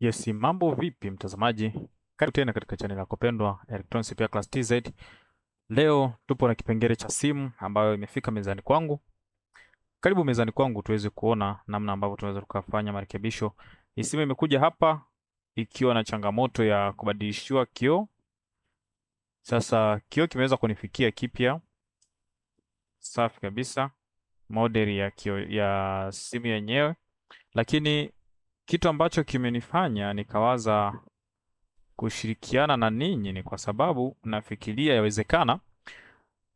Yes, mambo vipi mtazamaji? Karibu tena katika channel yako pendwa Electronics Repair Class TZ. Leo tupo na kipengele cha simu ambayo imefika mezani kwangu. Karibu mezani kwangu tuweze kuona namna ambavyo tunaweza tukafanya marekebisho. Hii simu imekuja hapa ikiwa na changamoto ya kubadilishiwa kioo. Sasa kioo kimeweza kunifikia kipya. Safi kabisa. Model ya kioo ya simu yenyewe. Lakini kitu ambacho kimenifanya nikawaza kushirikiana na ninyi ni kwa sababu nafikiria yawezekana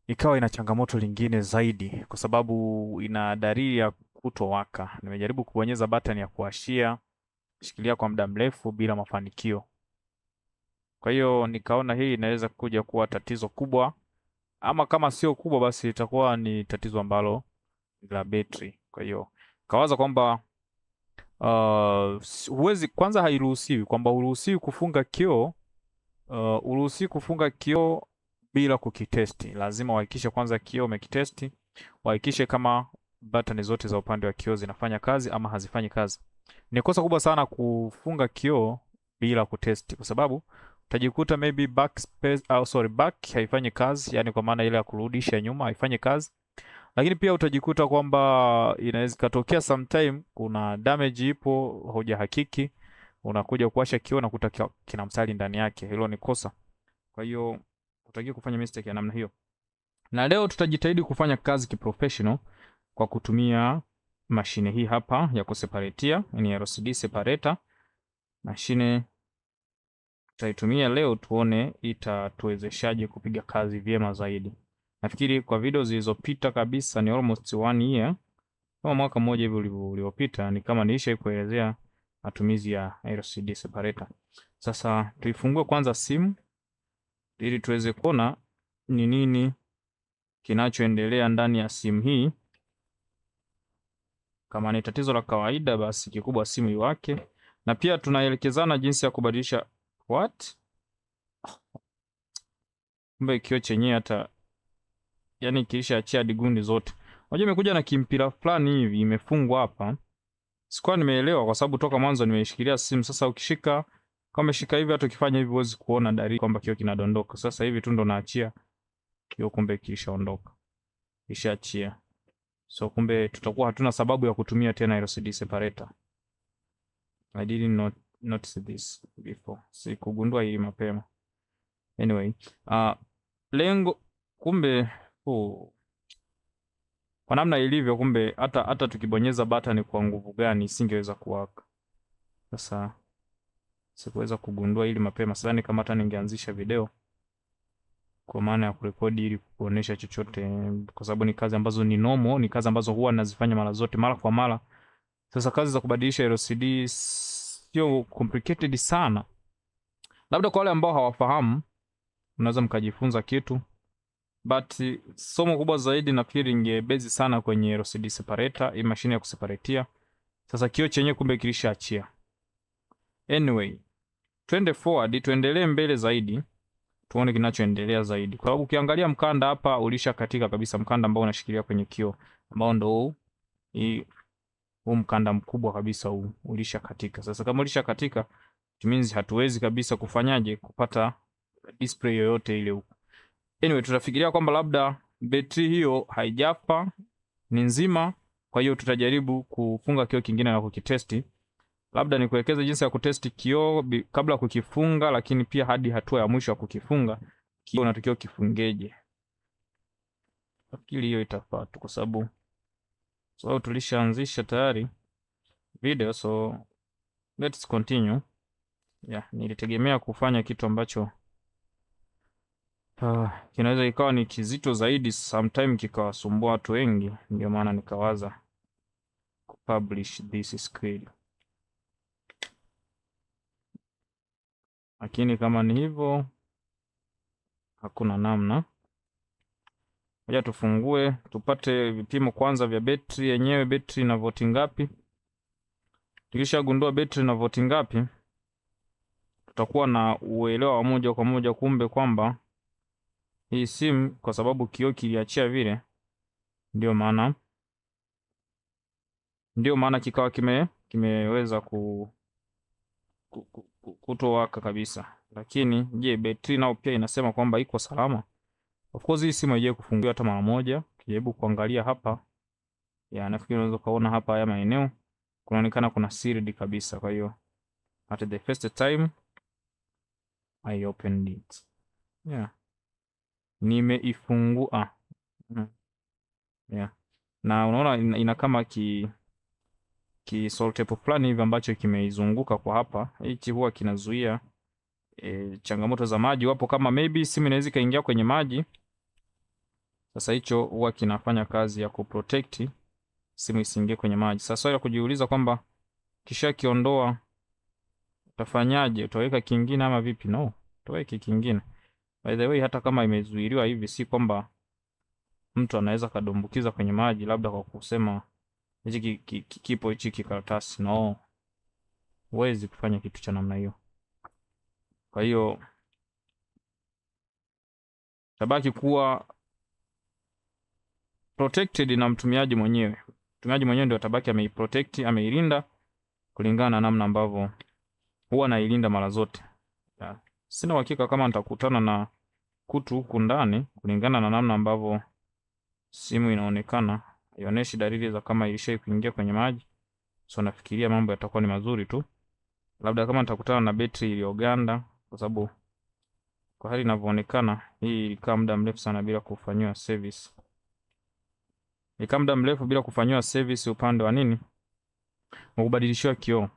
ikawa ina changamoto lingine zaidi, kwa sababu ina dalili ya kutowaka. Nimejaribu kubonyeza button ya kuwashia, shikilia kwa muda mrefu bila mafanikio. Kwa hiyo nikaona hii inaweza kuja kuwa tatizo kubwa, ama kama sio kubwa, basi itakuwa ni tatizo ambalo la betri. Kwa hiyo kawaza kwamba huwezi kwanza, hairuhusiwi kwamba uruhusiwi kufunga kioo. Uruhusiwi kufunga kioo bila kukitesti. Lazima uhakikishe kwanza kioo umekitesti, uhakikishe kama button zote za upande wa kioo zinafanya kazi ama hazifanyi kazi. Ni kosa kubwa sana kufunga kioo bila kutesti, kwa sababu utajikuta maybe back haifanyi kazi, yani kwa maana ile ya kurudisha nyuma haifanyi kazi. Lakini pia utajikuta kwamba inaweza katokea sometime kuna damage ipo, hujahakiki, unakuja kuwasha kioo na kuta kina msali ndani yake. Hilo ni kosa. Kwa hiyo utakiwa kufanya mistake ya namna hiyo. Na leo tutajitahidi kufanya kazi kiprofessional kwa kutumia mashine hii hapa ya kuseparatia, ni LCD separator. Mashine tutaitumia leo tuone itatuwezeshaje kupiga kazi vyema zaidi. Nafikiri kwa video zilizopita kabisa, ni almost 1 year, kama mwaka mmoja hivi uliopita, ni kama nilisha kuelezea matumizi ya LCD separator. Sasa tuifungue kwanza simu ili tuweze kuona ni nini kinachoendelea ndani ya simu hii. Kama ni tatizo la kawaida, basi kikubwa simu iwake, na pia tunaelekezana jinsi ya kubadilisha kumbe kioo chenyewe hata yani kilishaachia digundi zote. Unajua imekuja na kimpira fulani hivi imefungwa hapa. Sikuwa nimeelewa kwa sababu toka mwanzo nimeishikilia simu. Sasa ukishika kama umeshika hivi, hata ukifanya hivi huwezi kuona dalili kwamba kioo kinadondoka. Sasa hivi tu ndo naachia kioo, kumbe kilishaondoka. Kishaachia. So kumbe tutakuwa hatuna sababu ya kutumia tena LCD separator. I didn't notice this before. Sikugundua hili mapema. Anyway, lengo kumbe kwa namna ilivyo, kumbe hata tukibonyeza button kwa nguvu gani isingeweza kuwaka. Sasa sikuweza kugundua hili mapema. Sidhani kama hata ningeanzisha video kwa maana ya kurekodi ili kuonesha chochote, kwa sababu ni kazi ambazo ni normal, ni kazi ambazo huwa nazifanya mara zote, mara kwa mara. Sasa kazi za kubadilisha LCD sio complicated sana. Labda kwa wale ambao hawafahamu unaweza mkajifunza kitu, but somo kubwa zaidi nafikiri ingebezi sana kwenye LCD separator, hii mashine ya kuseparatia. Sasa kioo chenyewe kumbe kilishaachia. Anyway, twende forward, tuendelee mbele zaidi, tuone kinachoendelea zaidi. Kwa sababu ukiangalia mkanda hapa ulishakatika kabisa, mkanda ambao unashikilia kwenye kioo, ambao ndo huu mkanda mkubwa kabisa huu ulishakatika. Sasa kama ulishakatika, it means hatuwezi kabisa kufanyaje kupata display yoyote ile huko. Anyway, tutafikiria kwamba labda betri hiyo haijafa, ni nzima. Kwa hiyo tutajaribu kufunga kioo kingine na kukitesti. Labda nikuelekeze jinsi ya kutesti kioo kabla kukifunga, lakini pia hadi hatua ya mwisho ya kukifunga kioo unatakiwa kifungeje. Nafikiri hiyo itafaa tu, kwa sababu tulishaanzisha tayari video, so let's continue. Nilitegemea kufanya kitu ambacho kinaweza ikawa ni kizito zaidi, sometime kikawasumbua watu wengi, ndio maana nikawaza kupublish this screen. Lakini kama ni hivyo, hakuna namna. Ngoja tufungue tupate vipimo kwanza vya betri yenyewe. Betri ina voti ngapi? Tukishagundua betri ina voti ngapi, tutakuwa na uelewa wa moja kwa moja kumbe kwamba hii simu, kwa sababu kioo kiliachia vile, ndio maana kikawa kimeweza kutowaka kabisa. Lakini je, betri nao pia inasema kwamba iko salama? Of course hii simu haijawahi kufungiwa hata mara moja. Kijaribu kuangalia hapa, ya nafikiri unaweza kaona hapa haya maeneo kunaonekana kuna sealed kabisa. Kwa hiyo at the first time I opened it, yeah, nimeifungua. Yeah, na unaona ina kama ki soltape fulani hivi ambacho kimeizunguka kwa hapa. Hichi huwa kinazuia changamoto za maji wapo, kama maybe simu inaweza kaingia kwenye maji. Sasa hicho huwa kinafanya kazi ya kuprotect simu isiingie kwenye maji. Sasa swali la kujiuliza kwamba kisha kiondoa utafanyaje? Utaweka kingine ama vipi? No, utaweka kingine. By the way, hata kama imezuiliwa hivi, si kwamba mtu anaweza kadumbukiza kwenye maji labda kwa kusema hichi kipo hichi kikaratasi. No, huwezi kufanya kitu cha namna hiyo. Kwa hiyo tabaki kuwa protected na mtumiaji mwenyewe. Mtumiaji mwenyewe ndio atabaki ameiprotect, ameilinda kulingana na namna ambavyo huwa nailinda mara zote. Sina uhakika kama nitakutana na kutu huku ndani kulingana na namna ambavyo simu inaonekana. Haionyeshi dalili za kama ilishai kuingia kwenye maji. So nafikiria mambo yatakuwa ni mazuri tu. Labda kama nitakutana na betri iliyoganda, kwa sababu kwa hali inavyoonekana hii ilikaa muda mrefu sana bila kufanywa service. Ilikaa muda mrefu bila kufanywa service upande wa nini? Wa kubadilishiwa kioo.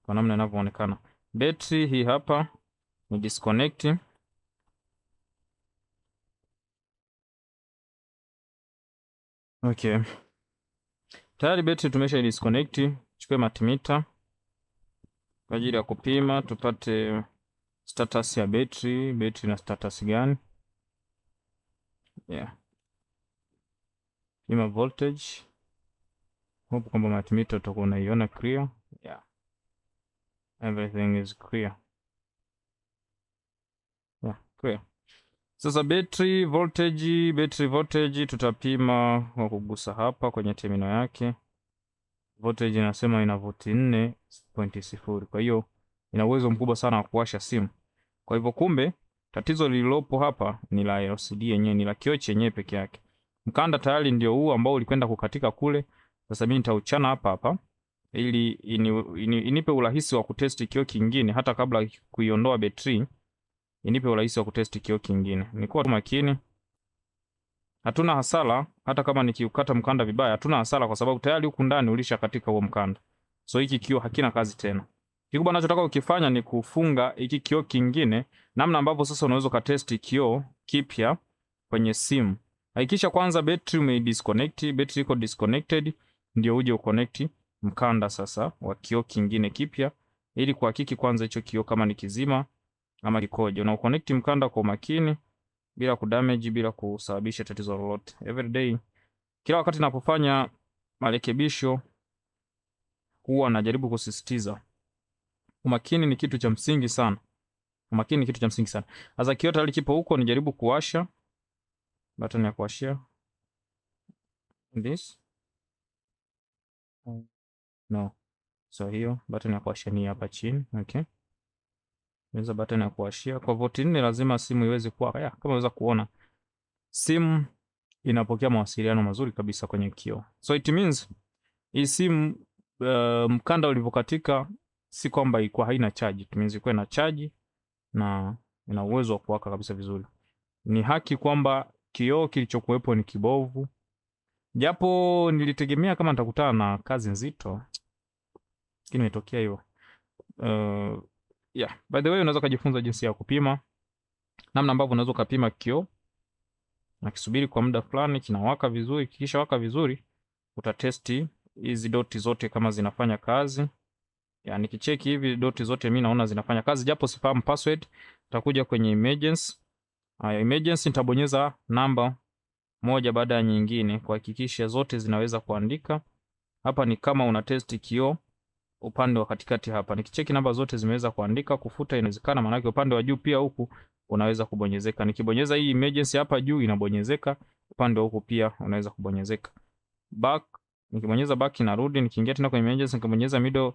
Kwa namna inavyoonekana. Betri hii hapa ni disconnect. Okay. Tayari betri tumesha disconnect. Chukue multimeter kwa ajili ya kupima tupate status ya betri. Betri na status gani? Yeah. Pima voltage. Hope kwamba multimeter utakuwa unaiona clear. Yeah. Everything is clear. Yeah, clear. Sasa battery voltage tutapima kwa kugusa hapa kwenye terminal yake. Voltage inasema ina volt 4.0. Kwa hiyo ina uwezo mkubwa sana wa kuwasha simu. Kwa hivyo kumbe tatizo lililopo hapa ni la LCD yenyewe, ni la kioo chenyewe peke yake. Mkanda tayari ndio huu ambao ulikwenda kukatika kule. Sasa mimi nitauchana hapa ili inipe urahisi wa kutesti kioo kingine hata kabla kuiondoa betri. Inipe urahisi wa kutesti kioo kingine. Nikuwa makini. Hatuna hasara hata kama nikiukata mkanda vibaya, hatuna hasara kwa sababu tayari huku ndani ulisha katika huo mkanda. So hiki kioo hakina kazi tena. Kikubwa ninachotaka ukifanya ni kufunga hiki kioo kingine, namna ambavyo sasa unaweza kutesti kioo kipya kwenye simu. Hakikisha kwanza battery umeidisconnect, battery iko disconnected, ndio uje uconnect mkanda sasa wa kioo kingine kipya ili kuhakiki kwanza hicho kioo kama ni kizima ama kikoje. Una connect mkanda kwa makini bila kudamage, bila kusababisha tatizo lolote. Every day, kila wakati ninapofanya marekebisho huwa najaribu kusisitiza umakini ni kitu cha msingi sana. Umakini ni kitu cha msingi sana. Sasa kioo tayari kipo huko, nijaribu kuwasha button ya kuwashia. This no. So hiyo button ya kuwashia ni hapa chini. Okay. Hizo button ya kuwashia kwa volt 4 lazima simu iweze kuwaka. Kama unaweza kuona simu inapokea mawasiliano mazuri kabisa kwenye kioo. So it means hii simu mkanda ulivyokatika si kwamba ilikuwa haina charge. It means ilikuwa ina charge na ina uwezo wa kuwaka kabisa vizuri. Ni haki kwamba kioo kilichokuwepo ni kibovu. Japo nilitegemea kama nitakutana na kazi nzito. Lakini imetokea hivyo. Yeah, by the way unaweza kujifunza jinsi ya kupima, namna ambavyo unaweza kupima kioo na kisubiri kwa muda fulani kinawaka vizuri. Kikisha waka vizuri utatesti hizi doti zote kama zinafanya kazi. Yani kicheki hivi doti zote mimi naona zinafanya kazi, japo sifahamu password. Utakuja kwenye emergency. Emergency nitabonyeza namba moja baada ya nyingine kuhakikisha zote zinaweza kuandika. Hapa ni kama una test kioo upande wa katikati hapa. Nikicheki namba zote zimeweza kuandika, kufuta inawezekana, maana yake upande wa juu pia huku unaweza kubonyezeka. Nikibonyeza hii emergency hapa juu inabonyezeka, upande wa huku pia unaweza kubonyezeka. Back, nikibonyeza back inarudi, nikiingia tena kwenye emergency nikibonyeza middle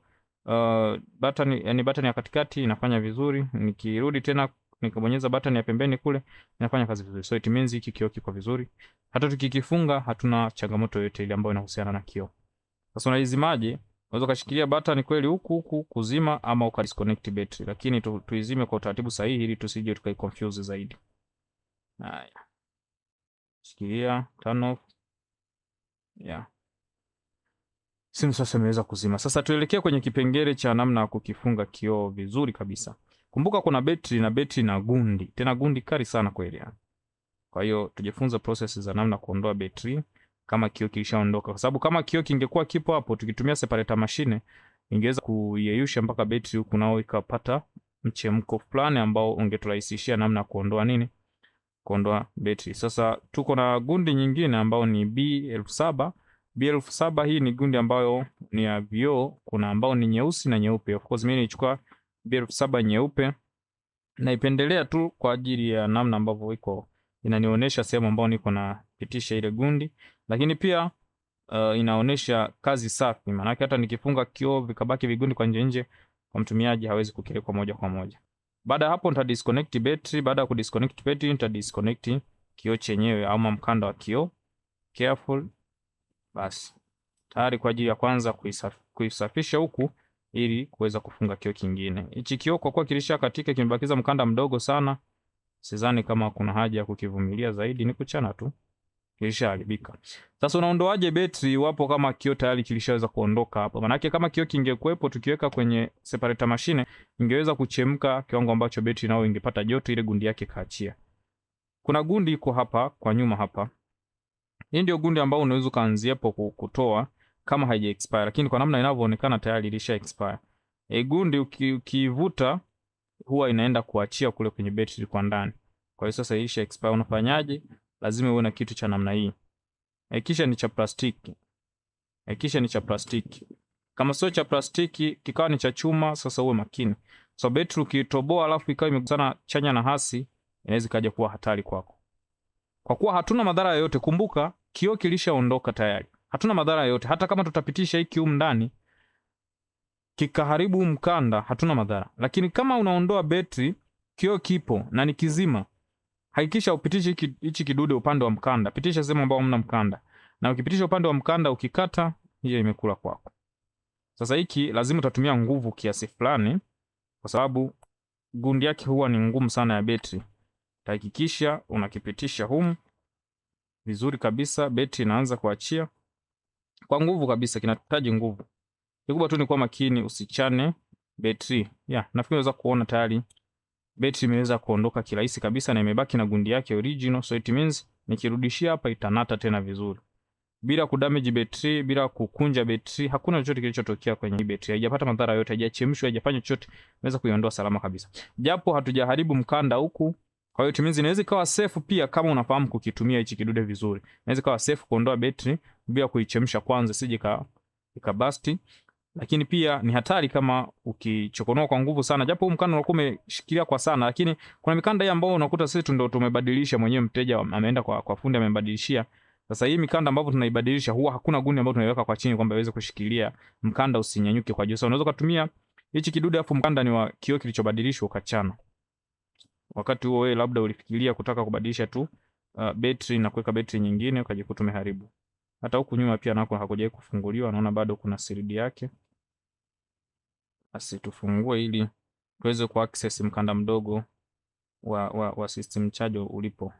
button, yani button ya katikati inafanya vizuri. Nikirudi tena nikabonyeza button ya pembeni kule inafanya kazi vizuri. So it means hiki kioo kiko vizuri. Hata tukikifunga hatuna changamoto yoyote ile ambayo inahusiana na kioo. Sasa unaizimaje? Unaweza kushikilia button kweli huku kuzima ama uka disconnect battery, lakini tuizime kwa utaratibu sahihi ili tusije tukai confuse zaidi. Haya. Shikilia, turn off. Yeah. Simu sasa imeweza kuzima. Sasa tuelekee kwenye kipengele cha namna ya kukifunga kioo vizuri kabisa. Kumbuka kuna betri na betri na gundi. Tena gundi kali sana kweli yani. Kwa hiyo tujifunze process za namna kuondoa betri kama kioo kilishaondoka. Kwa sababu kama kioo kingekuwa kipo hapo tukitumia separator machine ingeweza kuyeyusha mpaka betri huku nao ikapata mchemko fulani ambao ungeturahisishia namna kuondoa nini? Kuondoa betri. Sasa tuko na gundi nyingine ambao ni B1700. B1700 hii ni gundi ambayo ni ya vioo, kuna ambao ni nyeusi na nyeupe. Of course mimi nilichukua B1700 nyeupe. Naipendelea tu kwa ajili ya namna ambavyo iko inanionyesha sehemu ambayo niko na pitisha ile gundi, lakini pia inaonyesha kazi safi. Maana hata nikifunga kioo vikabaki vigundi kwa nje, kwa mtumiaji hawezi kukirekwa moja kwa moja. Baada hapo nita disconnect battery. Baada ya ku disconnect battery nita disconnect kioo chenyewe ama mkanda wa kioo. Careful. Basi tayari kwa ajili ya kwanza kuisafisha huku ili kuweza kufunga kioo kingine. Hichi kioo kwa kuwa kilisha katika kimebakiza mkanda mdogo sana, sidhani kama kuna haja ya kukivumilia zaidi, ni kuchana tu, kilishaharibika. Sasa unaondoaje betri wapo kama kioo tayari kilishaweza kuondoka hapo? Maana yake kama kioo kingekuepo tukiweka kwenye separator machine ingeweza kuchemka kiwango ambacho betri nao ingepata joto, ile gundi yake kaachia. Kuna gundi iko hapa kwa nyuma hapa. Hii ndio gundi ambao unaweza kaanzia hapo kutoa kama haija expire, lakini kwa namna inavyoonekana tayari ilisha expire. Gundi ukivuta huwa inaenda kuachia kule kwenye betri kwa ndani. Kwa hiyo sasa ilisha expire. Unafanyaje? Lazima uwe na kitu cha namna hii. Kisha ni cha plastiki. Kama sio cha plastiki kikawa ni cha chuma, sasa uwe makini. So betri ukitoboa alafu ikawa imegusana chanya na hasi, inaweza kaja kuwa hatari kwako. Kwa kuwa hatuna madhara yoyote, kumbuka kioo kilishaondoka tayari. Hatuna madhara yoyote. Hata kama tutapitisha hiki humu ndani kikaharibu mkanda, hatuna madhara. Lakini kama unaondoa betri, kioo kipo na ni kizima, hakikisha upitishe hichi kidude upande wa mkanda. Pitisha sehemu ambayo hamna mkanda. Na ukipitisha upande wa mkanda ukikata, hiyo imekula kwako. Sasa hiki lazima utatumia nguvu kiasi fulani kwa sababu gundi yake huwa ni ngumu sana ya betri. Hakikisha unakipitisha humu vizuri kabisa, betri inaanza kuachia kwa nguvu kabisa, kinahitaji nguvu. Kikubwa tu ni kuwa makini usichane betri. Nafikiri unaweza kuona tayari betri imeweza kuondoka kirahisi kabisa na imebaki na gundi yake original. So it means nikirudishia hapa itanata tena vizuri. Bila kudamage betri, bila kukunja betri, hakuna chochote kilichotokea kwenye betri. Haijapata madhara yote, haijachemshwa, haijafanya chochote. Imeweza kuiondoa salama kabisa. Japo hatujaharibu mkanda huku. Kwa hiyo it means inaweza ikawa safe pia kama unafahamu kukitumia hichi kidude vizuri. Inaweza ikawa safe kuondoa betri bila kuichemsha kwanza sije ikabasti. Lakini pia ni hatari kama ukichokonoa kwa nguvu sana. Japo huu mkanda unakuwa umeshikilia kwa sana, lakini kuna mikanda hii ambayo unakuta sisi ndio tumebadilisha mwenyewe, mteja ameenda kwa fundi amebadilishia. Sasa hii mikanda ambayo tunaibadilisha huwa hakuna gundi ambayo tunaiweka kwa chini kwamba iweze kushikilia mkanda usinyanyuke kwa juu. Sasa unaweza kutumia hichi kidude afu mkanda ni wa kioo kilichobadilishwa ukachana. Wakati huo wewe labda ulifikiria kutaka kubadilisha tu betri na kuweka betri nyingine ukajikuta umeharibu. Hata huku nyuma pia nako hakujawahi kufunguliwa, naona bado kuna siridi yake. Basi tufungue ili tuweze ku access mkanda mdogo wa system charger ulipo.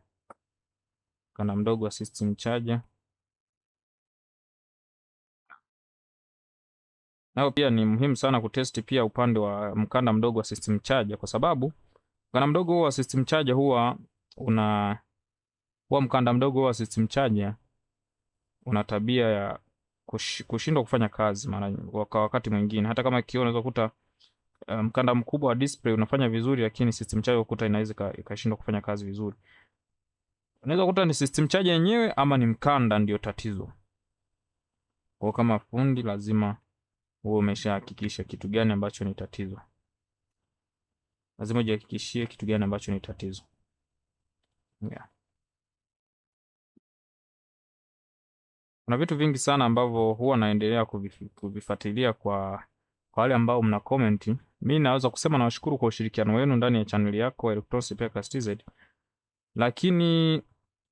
Mkanda mdogo wa system charger. Nao pia ni muhimu sana kutesti pia upande wa mkanda mdogo wa system charger, kwa sababu mkanda mdogo wa system charger huwa mkanda mdogo wa system charger una tabia ya kushindwa kufanya kazi mara wakati mwingine. Hata kama kioo unaweza kukuta mkanda mkubwa wa display unafanya vizuri, lakini system charger ukuta inaweza ikashindwa kufanya kazi vizuri. Unaweza kukuta ni system charger yenyewe ama ni mkanda ndio tatizo. Kwa kama fundi lazima uwe umeshahakikisha kitu gani ambacho ni tatizo. Lazima ujihakikishie kitu gani ambacho ni tatizo. Kuna vitu vingi sana ambavyo huwa naendelea kuvifuatilia kwa Kwa wale ambao mna comment, mimi naweza kusema nawashukuru kwa ushirikiano wenu ndani ya channel yako Electronics Repair TZ. Lakini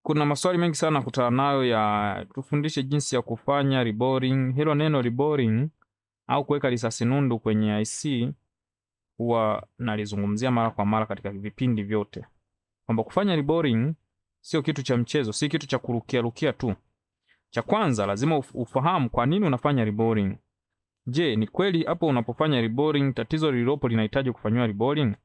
kuna maswali mengi sana nakutana nayo ya tufundishe jinsi ya kufanya reboring. Hilo neno reboring au kuweka risasi nundu kwenye IC huwa nalizungumzia mara kwa mara katika vipindi vyote, kwamba kufanya reboring sio kitu cha mchezo, si kitu cha kurukia rukia tu. Cha kwanza lazima ufahamu kwa nini unafanya reboring. Je, ni kweli hapo unapofanya reboring tatizo lililopo linahitaji kufanywa reboring?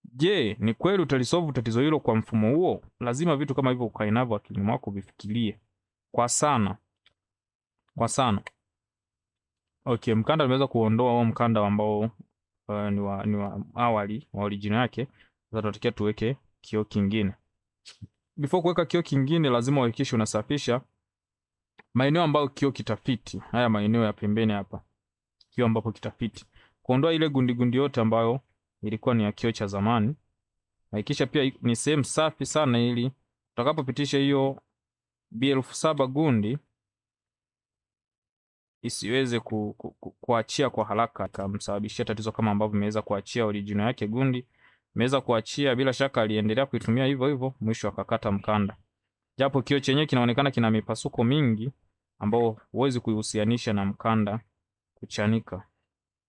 Je, ni kweli utalisolve tatizo hilo kwa mfumo huo? Lazima vitu kama hivyo ukae navyo akilini mwako vifikirie kwa sana. Okay, mkanda nimeweza kuondoa huo mkanda ambao ni wa awali wa original yake. Sasa tunatakiwa tuweke kioo kingine. Before kuweka kioo kingine lazima uhakikishe unasafisha maeneo ambayo kioo kitafiti. Haya maeneo ya pembeni hapa, kioo ambapo kitafiti. Kuondoa ile gundi yote ambayo ilikuwa ni ya kioo cha zamani. Hakikisha pia ni sehemu safi sana, ili utakapopitisha hiyo B1007 gundi isiweze kuachia kwa haraka kumsababishia tatizo kama ambavyo imeweza kuachia original yake gundi. Imeweza kuachia, bila shaka aliendelea kuitumia hivyo hivyo, mwisho akakata mkanda. Japo kioo chenyewe kinaonekana kina mipasuko mingi ambao huwezi kuihusianisha na mkanda kuchanika.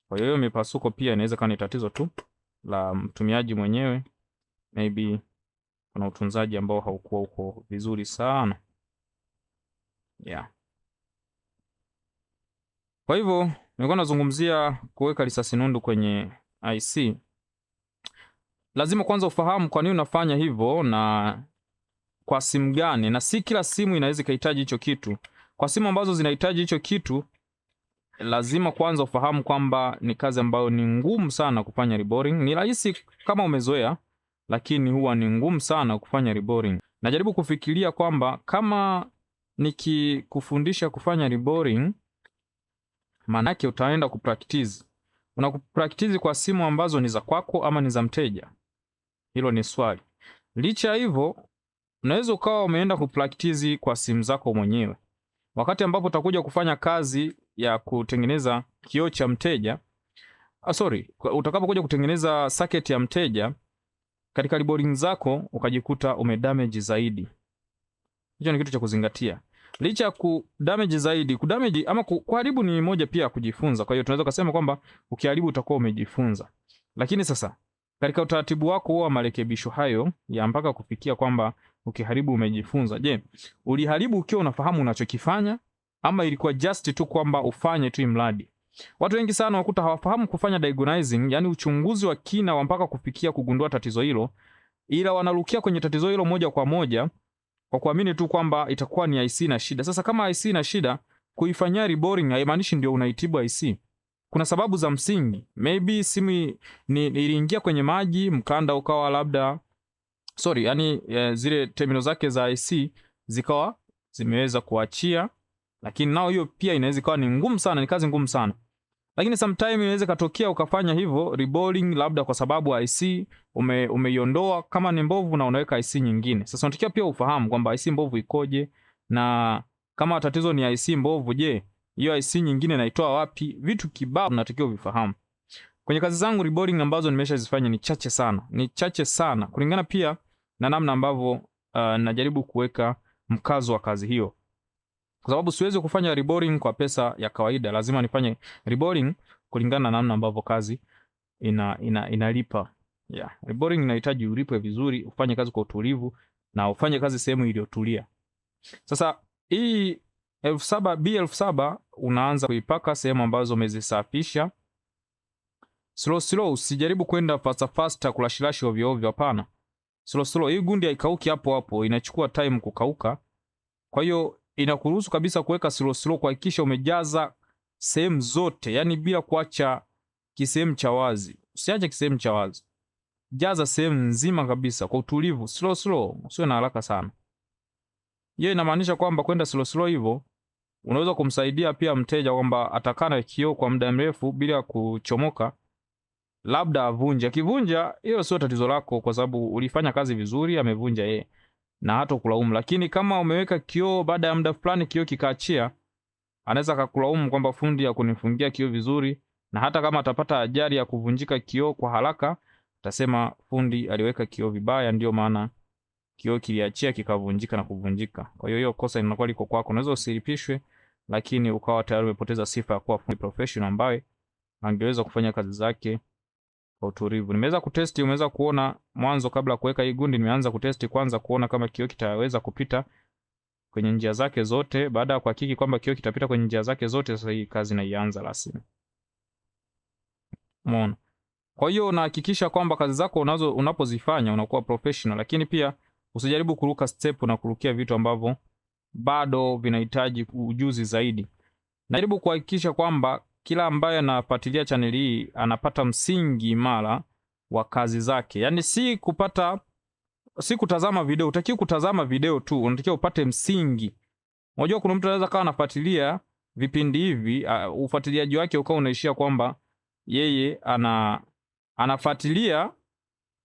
Kwa hiyo mipasuko pia inaweza kuwa ni tatizo tu la mtumiaji mwenyewe, maybe kuna utunzaji ambao haukuwa uko vizuri sana. Yeah. Kwa hivyo nilikuwa nazungumzia kuweka risasi nundu kwenye IC. Lazima kwanza ufahamu kwa nini unafanya hivyo na kwa simu gani, na si kila simu inaweza kuhitaji hicho kitu. Kwa simu ambazo zinahitaji hicho kitu, lazima kwanza ufahamu kwamba ni kazi ambayo ni ngumu sana kufanya reboring. Ni rahisi kama umezoea, lakini huwa ni ngumu sana kufanya reboring. Najaribu kufikiria kwamba kama nikikufundisha kufanya reboring, maana yake utaenda kupractice. Unakupractice kwa simu ambazo ni za kwako ama ni za mteja? Hilo ni swali. Licha hivyo, unaweza ukawa umeenda kupractice kwa simu zako mwenyewe. Wakati ambapo utakuja kufanya kazi ya kutengeneza kioo cha mteja, utakapokuja kutengeneza socket ya mteja, katika reboring zako ukajikuta umedamage zaidi. Hicho ni kitu cha kuzingatia. Licha ya kudamage zaidi, kudamage ama kuharibu ni moja pia ya kujifunza. Kwa hiyo tunaweza kusema kwamba ukiharibu utakuwa umejifunza. Lakini sasa katika utaratibu wako wa marekebisho hayo ya mpaka kufikia kwamba ukiharibu umejifunza, je, uliharibu ukiwa unafahamu unachokifanya ama ilikuwa just tu kwamba ufanye tu imradi? Watu wengi sana wakuta hawafahamu kufanya diagnosing, yani uchunguzi wa kina wa mpaka kufikia kugundua tatizo hilo, ila wanarukia kwenye tatizo hilo moja kwa moja kwa kuamini tu kwamba itakuwa ni IC na shida. Sasa kama IC na shida, kuifanyia reboring haimaanishi ndio unaitibu IC. Kuna sababu za msingi. Maybe simu iliingia kwenye maji, mkanda ukawa labda zile terminal zake za IC zikawa zimeweza kuachia, lakini nao hiyo pia inaweza kuwa ni ngumu sana, ni kazi ngumu sana. Lakini sometime inaweza katokea ukafanya hivyo reboring labda kwa sababu IC umeiondoa kama ni mbovu na unaweka IC nyingine. Sasa unatakiwa pia ufahamu kwamba IC mbovu ikoje, na kama tatizo ni IC mbovu, je, hiyo IC nyingine naitoa wapi? Vitu kibao unatakiwa vifahamu. Kwenye kazi zangu reboring ambazo nimeshazifanya ni chache sana kulingana pia na namna ambavyo najaribu kuweka mkazo wa kazi hiyo. Kwa sababu siwezi kufanya reboring kwa pesa ya kawaida, lazima nifanye reboring kulingana na namna ambavyo kazi inalipa. Yeah, reboring inahitaji ulipwe vizuri, ufanye kazi kwa utulivu na ufanye kazi sehemu iliyotulia. Sasa hii B1007 unaanza kuipaka sehemu ambazo umezisafisha. Slow, usijaribu kwenda fast kulashilashi ovyo ovyo, hapana. Slow, hii gundi haikauki hapo hapo, inachukua time kukauka. Kwa hiyo inakuruhusu kabisa kuweka slow kuhakikisha umejaza sehemu zote, yani bila kuacha kisehemu cha wazi. Usiache kisehemu cha wazi. Jaza sehemu nzima kabisa kwa utulivu, slow, usiwe na haraka sana. Hiyo inamaanisha kwamba kwenda slow hivyo unaweza kumsaidia pia mteja kwamba atakana kioo kwa muda mrefu bila kuchomoka, labda avunje. Akivunja hiyo sio tatizo lako, kwa sababu ulifanya kazi vizuri, amevunja yeye na hata kulaumu. Lakini kama umeweka kioo baada ya muda fulani kioo kikaachia, anaweza kukulaumu kwamba fundi ya kunifungia kioo vizuri na hata kama atapata ajali ya kuvunjika kioo kwa haraka, atasema fundi aliweka kioo vibaya, ndio maana kioo kiliachia kikavunjika na kuvunjika. Kwa hiyo kosa linakuwa liko kwako. Unaweza usilipishwe, lakini ukawa tayari umepoteza sifa ya kuwa fundi professional ambaye angeweza kufanya kazi zake kwa utulivu. Nimeweza kutesti, umeweza kuona mwanzo kabla ya kuweka hii gundi, nimeanza kutesti kwanza kuona kama kioo kitaweza kupita kwenye njia zake zote. Baada ya kuhakiki kwamba kioo kitapita kwenye njia zake zote, sasa hii kazi naianza rasmi. Umeona? Kwa hiyo unahakikisha kwamba kazi zako unapozifanya unakuwa professional, lakini pia usijaribu kuruka step na kurukia vitu ambavyo bado vinahitaji ujuzi zaidi. Najaribu kuhakikisha kwamba kila ambaye anafuatilia channel hii anapata msingi imara wa kazi zake. Yaani si kutazama video, utakiwa kutazama video tu, unatakiwa upate msingi. Unajua kuna mtu anaweza kawa anafuatilia vipindi hivi, ufuatiliaji wake ukawa unaishia kwamba yeye anafuatilia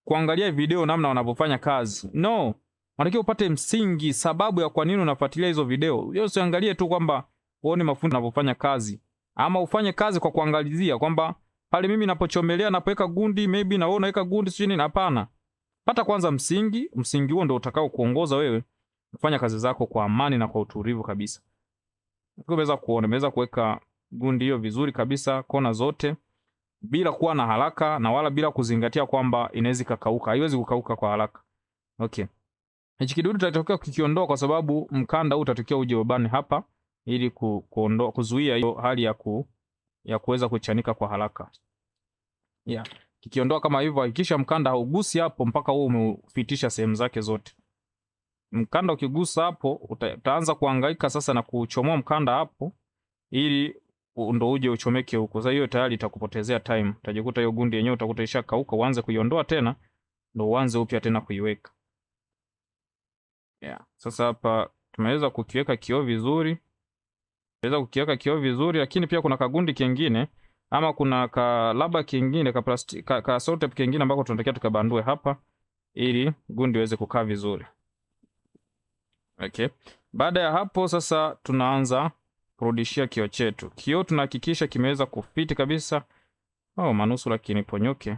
kuangalia video namna wanavyofanya kazi. No, unatakiwa upate msingi, sababu ya kwa nini unafuatilia hizo video. Wewe usiangalie tu kwamba uone mafundi wanavyofanya kazi, ama ufanye kazi kwa kuangalizia kwamba pale mimi napochomelea napoweka gundi maybe na wewe unaweka gundi sio nini. Hapana. Pata kwanza msingi, msingi huo ndio utakao kuongoza wewe kufanya kazi zako kwa amani na kwa utulivu kabisa. Unaweza kuona nimeweza kuweka gundi hiyo vizuri kabisa kona zote bila kuwa na haraka na wala bila kuzingatia kwamba inaweza kukauka. Haiwezi kukauka kwa haraka. Okay. Hichi kidudu tutatokea kukiondoa kwa sababu mkanda huu utatokea uje ubani hapa ili kuzuia hiyo hali ya kuweza kuchanika kwa haraka. Yeah. Kikiondoa kama hivyo, hakikisha mkanda haugusi hapo mpaka wewe umefitisha sehemu zake zote. Mkanda ukigusa hapo utaanza kuhangaika sasa na kuchomoa mkanda hapo ili ndo uje uchomeke huko. Sasa hiyo tayari itakupotezea time. Utajikuta hiyo gundi yenyewe utakuta ishakauka, uanze kuiondoa tena ndo uanze upya tena kuiweka. Yeah. Sasa hapa tumeweza kukiweka kioo vizuri. Tumeweza kukiweka kioo vizuri, lakini pia kuna kagundi kingine ama kuna laba kingine ka sellotape kingine ambako tunatakiwa tukabandue hapa ili gundi iweze kukaa vizuri. Okay. Baada ya hapo sasa tunaanza kurudishia kioo chetu. Kioo tunahakikisha kimeweza kufiti kabisa. Manusura kiniponyoke.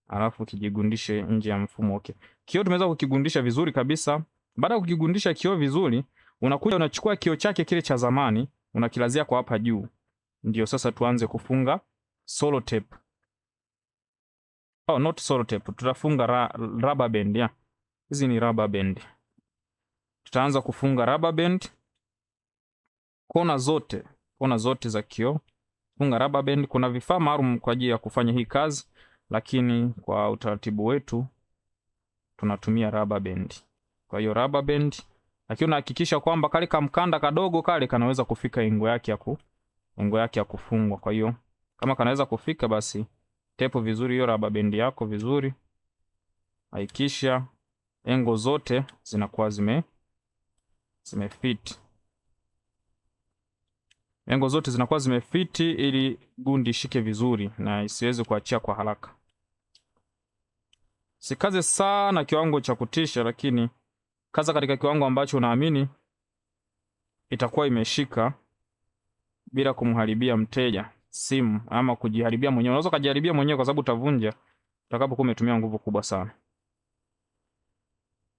Alafu kijigundishe nje ya mfumo. Okay. Kioo tumeweza kukigundisha vizuri kabisa. Baada ya kukigundisha kioo vizuri, unakuja unachukua kioo chake kile cha zamani, unakilazia kwa hapa juu. Ndio sasa tuanze kufunga sellotape. Not sellotape, tutafunga rubber band ya. Hizi ni rubber band. Tutaanza kufunga rubber band kona zote za kioo. Funga rubber band. Kuna vifaa maalum kwa ajili ya kufanya hii kazi, lakini kwa utaratibu wetu tunatumia rubber band. Kwa hiyo rubber band, lakini unahakikisha kwamba kale kamkanda kadogo kale kanaweza kufika engo yake ya kufungwa. Kwa hiyo kama kanaweza kufika, basi tepo vizuri hiyo rubber band yako vizuri. Hakikisha engo zote zinakuwa zimefit. Engo zote zinakuwa zimefiti ili gundi ishike vizuri na isiweze kuachia kwa haraka. Sikaze sana kiwango cha kutisha, lakini kaza katika kiwango ambacho unaamini itakuwa imeshika bila kumharibia mteja simu ama kujiharibia mwenyewe. Unaweza kujiharibia mwenyewe kwa sababu utavunja utakapokuwa umetumia nguvu kubwa sana.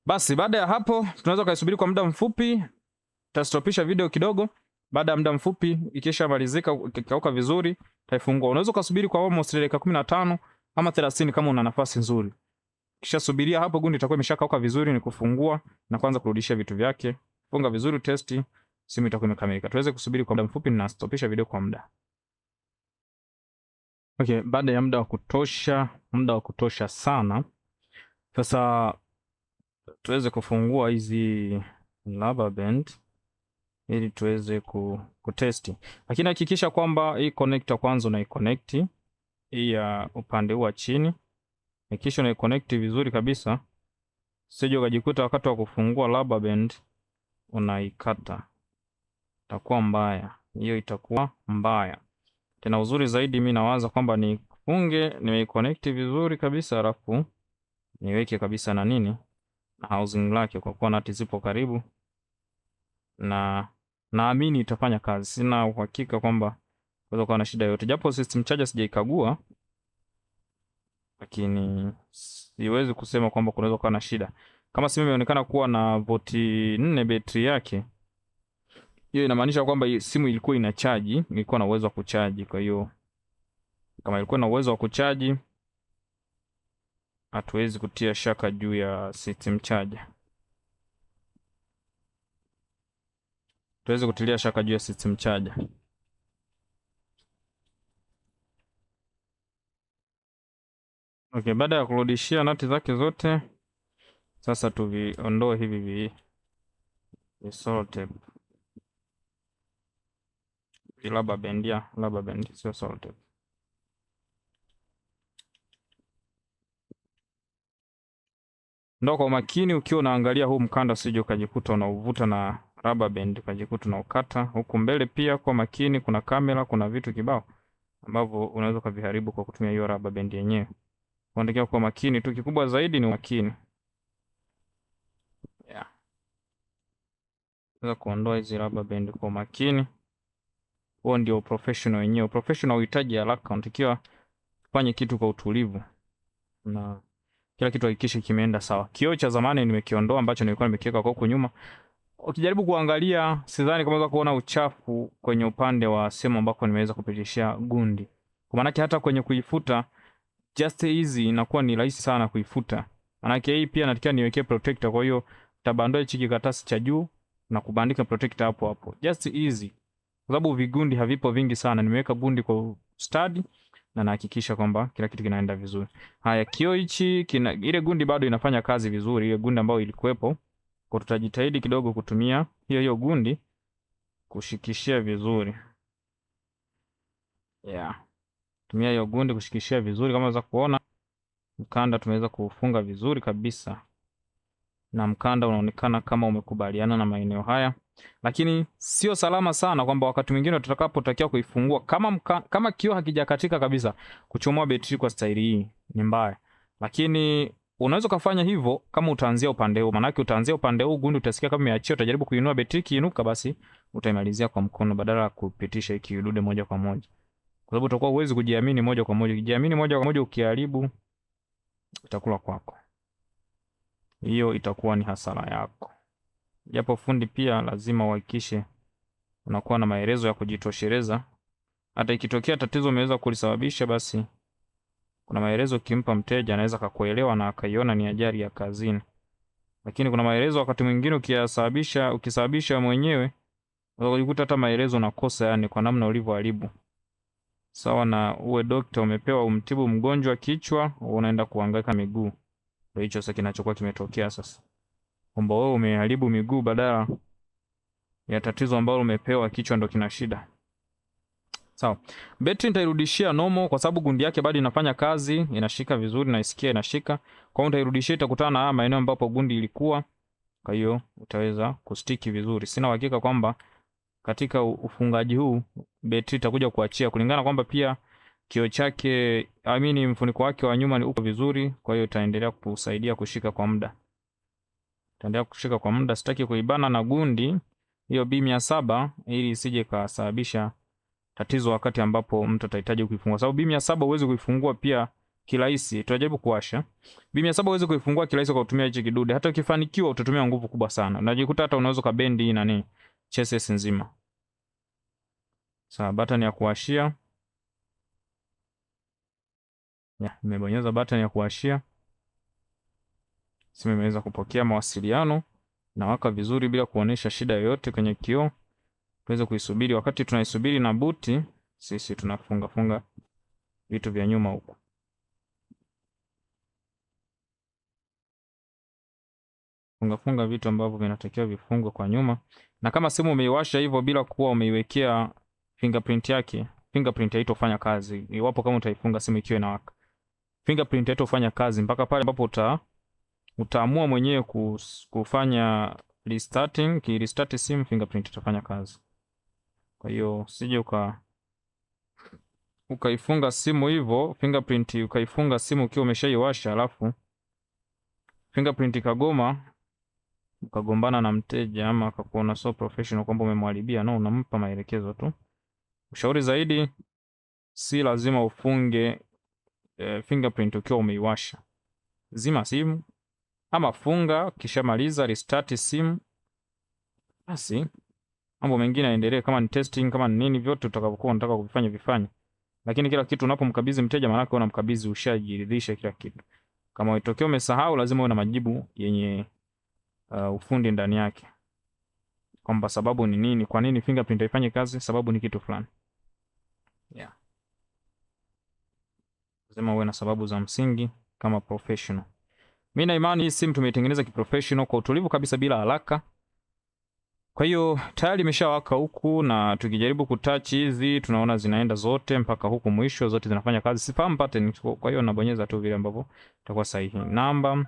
Basi baada ya hapo tunaweza kaisubiri kwa muda mfupi. Tutastopisha video kidogo. Baada ya muda mfupi ikisha malizika ikikauka vizuri, taifungua. Unaweza kusubiri kwa almost dakika 15 ama 30 kama una nafasi nzuri. Kisha subiria hapo gundi itakuwa imeshakauka vizuri, ni kufungua na kuanza kurudisha vitu vyake. Funga vizuri, testi, simu itakuwa imekamilika. Tuweze kusubiri kwa muda mfupi na stopisha video kwa muda. Okay, baada ya muda wa kutosha sana. Sasa tuweze kufungua hizi rubber band ili tuweze kutesti. Lakini hakikisha kwamba hii connector kwanza unaiconnect, hii ya upande wa chini. Hakikisha unaiconnect vizuri kabisa. Sije ukajikuta wakati wa kufungua rubber band unaikata. Itakuwa mbaya. Hiyo itakuwa mbaya. Tena uzuri zaidi mimi nawaza kwamba nifunge, nimeiconnect vizuri kabisa, alafu niweke kabisa na housing lake, kwa kuwa nati zipo karibu na naamini itafanya kazi. Sina uhakika kwamba Unaweza kuwa na shida yoyote. Japo system charger sijaikagua, lakini siwezi kusema kwamba kunaweza kuwa na shida. Kama simu imeonekana kuwa na voti 4 betri yake, hiyo inamaanisha kwamba simu ilikuwa inachaji, ilikuwa na uwezo wa kuchaji. Kwa hiyo kama ilikuwa na uwezo wa kuchaji, hatuwezi kutia shaka juu ya system charger. Tuweze kutilia shaka juu ya system charger. Okay, baada ya kurudishia nati zake zote, sasa tuviondoe hivi Sellotape. Rubber band, ya rubber band, sio Sellotape. Ndio kwa makini, ukiwa unaangalia huu mkanda usije ukajikuta unauvuta na rubber band ukajikuta unaukata. Huku mbele pia kwa makini, kuna kamera, kuna vitu kibao ambavyo unaweza kuviharibu kwa kutumia hiyo rubber band yenyewe. Unatakiwa kwa makini tu, kikubwa zaidi ni makini. Yeah. Unaweza kuondoa hizi rubber band kwa makini. Huo ndio professional wenyewe. Professional uhitaji haraka, unatakiwa kufanya kitu kwa utulivu na kila kitu hakikisha kimeenda sawa. Kioo cha zamani nimekiondoa ambacho nilikuwa nimekiweka kwa huko nyuma. Ukijaribu kuangalia, sidhani kama unaweza kuona uchafu kwenye upande wa sehemu ambako nimeweza kupitishia gundi. Kwa maana hata kwenye kuifuta just easy inakuwa ni rahisi sana kuifuta. Maana hii pia natakiwa niwekee protector, kwa hiyo tabandua hichi kikaratasi cha juu na kubandika protector hapo hapo. Just easy. Kwa sababu vigundi havipo vingi sana. Nimeweka gundi kwa study na nahakikisha kwamba kila kitu kinaenda vizuri. Haya, kioo hichi ile gundi bado inafanya kazi vizuri, ile gundi ambayo ilikuwepo. Kwa tutajitahidi kidogo kutumia hiyo gundi kushikishia vizuri. Yeah. Tumia hiyo gundi kushikishia vizuri. Kama unaweza kuona mkanda tumeweza kufunga vizuri kabisa. Na mkanda unaonekana kama umekubaliana na maeneo haya. Lakini sio salama sana kwamba wakati mwingine tutakapotakiwa kuifungua kama kioo hakijakatika kabisa, kuchomoa betri kwa staili hii ni mbaya. Lakini unaweza kufanya hivyo kama utaanzia upande huu. Maana yake utaanzia upande huu, gundi utasikia kama imeachia, utajaribu kuinua betri, kiinuka basi utaimalizia kwa mkono badala ya kupitisha hiki kidude moja kwa moja. Kwa sababu utakuwa uwezi kujiamini moja kwa moja. Ukijiamini moja kwa moja ukiharibu, itakula kwako. Hiyo itakuwa ni hasara yako. Japo fundi pia lazima uhakikishe unakuwa na maelezo ya kujitosheleza. Hata ikitokea tatizo umeweza kulisababisha, basi kuna maelezo kimpa mteja anaweza kukuelewa na akaiona ni ajali ya kazini. Lakini kuna maelezo wakati mwingine ukisababisha mwenyewe unajikuta hata maelezo unakosa, yani kwa namna ulivyoharibu. Sawa na uwe daktari umepewa umtibu mgonjwa kichwa, unaenda kuhangaika miguu. Ndio hicho sasa kinachokuwa kimetokea sasa. Kwamba wewe umeharibu miguu badala ya tatizo ambalo umepewa kichwa ndo kina shida. Sawa. Betri nitairudishia normal kwa sababu gundi yake bado inafanya kazi, inashika vizuri na isikia inashika. Kwa hiyo nitairudishia, itakutana na maeneo ambapo gundi ilikuwa. Kwa hiyo utaweza kustiki vizuri. Sina uhakika kwamba katika ufungaji huu betri itakuja kuachia, kulingana kwamba pia kioo chake, mfuniko wake wa nyuma ni uko vizuri, kwa hiyo itaendelea kusaidia kushika kwa muda. Itaendelea kushika kwa muda, sitaki kuibana na gundi hiyo B700 ili isije kasababisha tatizo wakati ambapo mtu atahitaji kuifungua. Sababu B700 huwezi kuifungua pia kirahisi. Tutajaribu kuwasha. B700 huwezi kuifungua kirahisi kwa kutumia hichi kidude. Hata ukifanikiwa utatumia nguvu kubwa sana. Unajikuta hata unaweza kubendi hii nani chassis nzima. Sawa, button ya kuwashia. Nimebonyeza button ya kuwashia. Simu imeweza kupokea mawasiliano na waka vizuri bila kuonesha shida yoyote kwenye kioo. Tuweze kuisubiri. Wakati tunaisubiri na buti, sisi tunafunga vitu vya nyuma huko. Funga vitu ambavyo vinatakiwa vifungwe kwa nyuma. Na kama simu umeiwasha hivyo bila kuwa umeiwekea fingerprint yake, fingerprint haitofanya kazi. Iwapo kama utaifunga simu ikiwa inawaka, fingerprint haitofanya kazi mpaka pale ambapo utaamua mwenyewe kufanya restarting. Restart simu, fingerprint itafanya kazi. Kwa hiyo sije ukaifunga simu hivyo, fingerprint ukaifunga simu ukiwa umeshaiwasha, alafu fingerprint ikagoma, ukagombana na mteja ama akakuona so professional kwamba umemharibia. No, unampa maelekezo tu Ushauri zaidi, si lazima ufunge fingerprint ukiwa umeiwasha. Zima simu ama funga, kisha maliza restart simu, basi mambo mengine yaendelee. Kama ni testing, kama ni nini, vyote utakavyokuwa unataka kuvifanya vifanye. Lakini kila kitu unapomkabidhi mteja, maana yake unamkabidhi ushajiridhisha kila kitu. Kama itokee umesahau, lazima uwe na majibu yenye ufundi ndani yake, kwamba sababu ni nini, kwa nini fingerprint haifanye kazi, sababu ni kitu fulani. Yeah. Lazima uwe na sababu za msingi kama professional. Mimi na imani hii simu tumeitengeneza kiprofessional kwa utulivu kabisa bila haraka. Kwa hiyo tayari imeshawaka huku, na tukijaribu kutouch hizi tunaona zinaenda zote mpaka huku mwisho, zote zinafanya kazi. Sifahamu pattern, kwa hiyo nabonyeza tu vile ambavyo itakuwa sahihi. Namba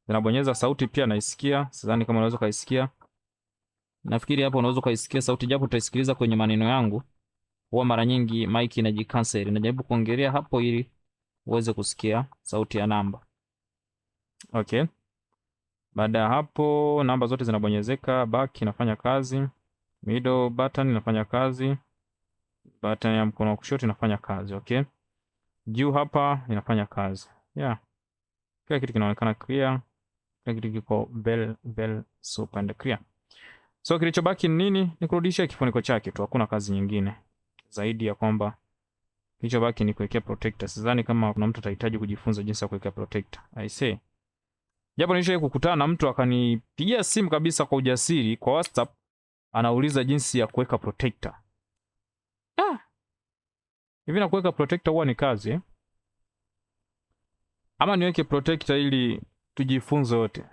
zinabonyeza, sauti pia naisikia, sidhani kama unaweza kaisikia. Nafikiri hapo unaweza kaisikia sauti, japo utaisikiliza kwenye maneno yangu. Huwa mara nyingi mic inajicancel. Najaribu kuongelea hapo ili uweze kusikia sauti ya namba. Okay. Baada ya hapo namba zote zinabonyezeka, back inafanya kazi, middle button inafanya kazi, button ya mkono wa kushoto inafanya kazi, okay? Juu hapa inafanya kazi. Yeah. Kila kitu kinaonekana clear. Kila kitu kiko well super and clear. So kilichobaki ni nini? Ni kurudisha kifuniko chake tu, hakuna kazi nyingine zaidi ya kwamba kilichobaki ni kuwekea protector. Sidhani kama kuna mtu atahitaji kujifunza jinsi ya kuwekea protector. I say. Japo nishawahi kukutana na mtu akanipigia simu kabisa kwa ujasiri kwa WhatsApp, anauliza jinsi ya kuweka protector. Hivi na kuweka protector huwa ni kazi eh? Ama niweke protector ili tujifunze wote?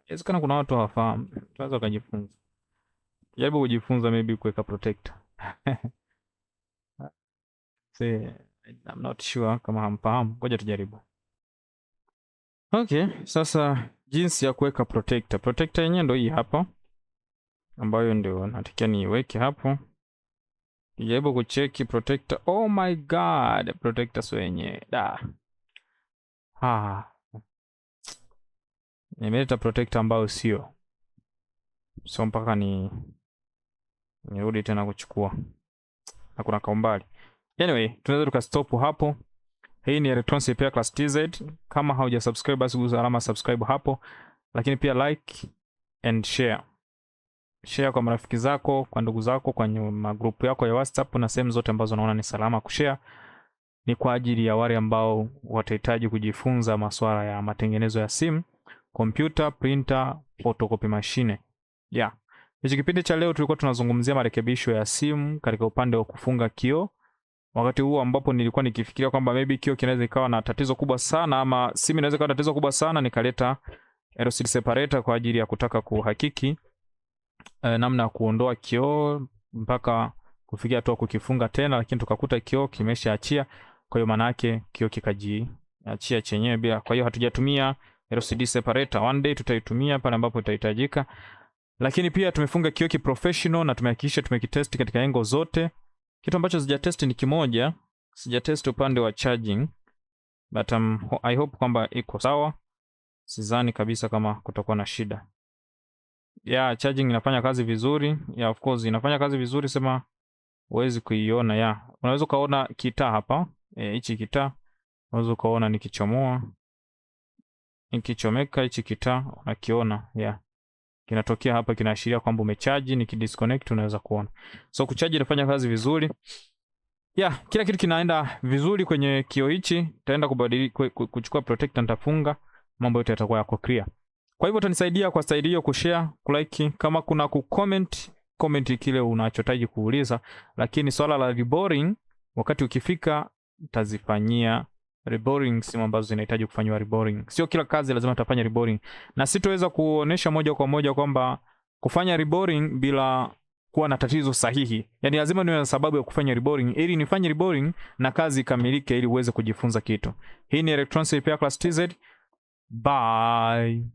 Inawezekana kuna watu hawafahamu. Tunaweza kujifunza. Jaribu kujifunza maybe kuweka protector. I'm not sure kama hamfahamu. Ngoja tujaribu. Okay, sasa jinsi ya kuweka protector. Protector yenyewe ndio hii hapa, ambayo ndio natakia niweke hapo. Nijaribu kucheki protector. Oh my god, protector sio yenyewe. Nimeleta protector ambayo sio. So mpaka nirudi tena kuchukua. Hakuna kaumbali. Anyway, tunaweza tukastop hapo. Hii ni Electronics Repair Class TZ. Kama hauja subscribe basi gusa alama subscribe hapo. Lakini pia like and share. Share kwa marafiki zako, kwa ndugu zako, kwa magrupu yako ya WhatsApp na sehemu zote ambazo unaona ni salama kushare. Ni kwa ajili ya wale ambao watahitaji kujifunza masuala ya matengenezo ya simu, computer, printer, photocopy machine. Yeah. Hichi kipindi cha leo tulikuwa tunazungumzia marekebisho ya simu katika upande wa kufunga kioo. Wakati huo ambapo nilikuwa nikifikiria kwamba maybe kioo kinaweza ikawa na tatizo kubwa sana, ama simu inaweza ikawa na tatizo kubwa sana, nikaleta LCD separator kwa ajili ya kutaka kuhakiki namna ya kuondoa kioo mpaka kufikia hatua kukifunga tena, lakini tukakuta kioo kimeshaachia. Kwa hiyo maana yake kioo kikajiachia chenyewe bila. Kwa hiyo hatujatumia LCD separator. One day tutaitumia pale ambapo itahitajika. Lakini pia tumefunga kioo professional na tumehakikisha tumekitest katika angle zote. Kitu ambacho sijatest ni kimoja, sijatest upande wa charging, but I hope kwamba iko sawa. Sidhani kabisa kama kutakuwa na shida. Yeah, charging inafanya kazi vizuri. Yeah, of course inafanya kazi vizuri, sema huwezi kuiona. Yeah, unaweza kaona kitaa hapa. Hichi kitaa unaweza kaona nikichomoa, nikichomeka hichi kitaa unakiona. Yeah. Kinatokea hapa, kinaashiria kwamba umecharge. Nikidisconnect unaweza kuona. So kucharge inafanya kazi vizuri. Yeah, kila kitu kinaenda vizuri kwenye kioo hichi. Nitaenda kubadilika kuchukua protector, nitafunga, mambo yote yatakuwa yako clear. Kwa hivyo utanisaidia kwa staili hiyo, kushare, kulike, kama kuna kucomment, comment kile unachotaji kuuliza. Lakini swala la reboring wakati ukifika tazifanyia reboring simu ambazo zinahitaji kufanywa reboring. Sio kila kazi lazima tutafanya reboring. Na sitoweza kuonesha moja kwa moja kwamba kufanya reboring bila kuwa na tatizo sahihi. Yaani lazima niwe na sababu ya kufanya reboring ili nifanye reboring na kazi ikamilike ili uweze kujifunza kitu. Hii ni Electronics Repair Class TZ. Bye.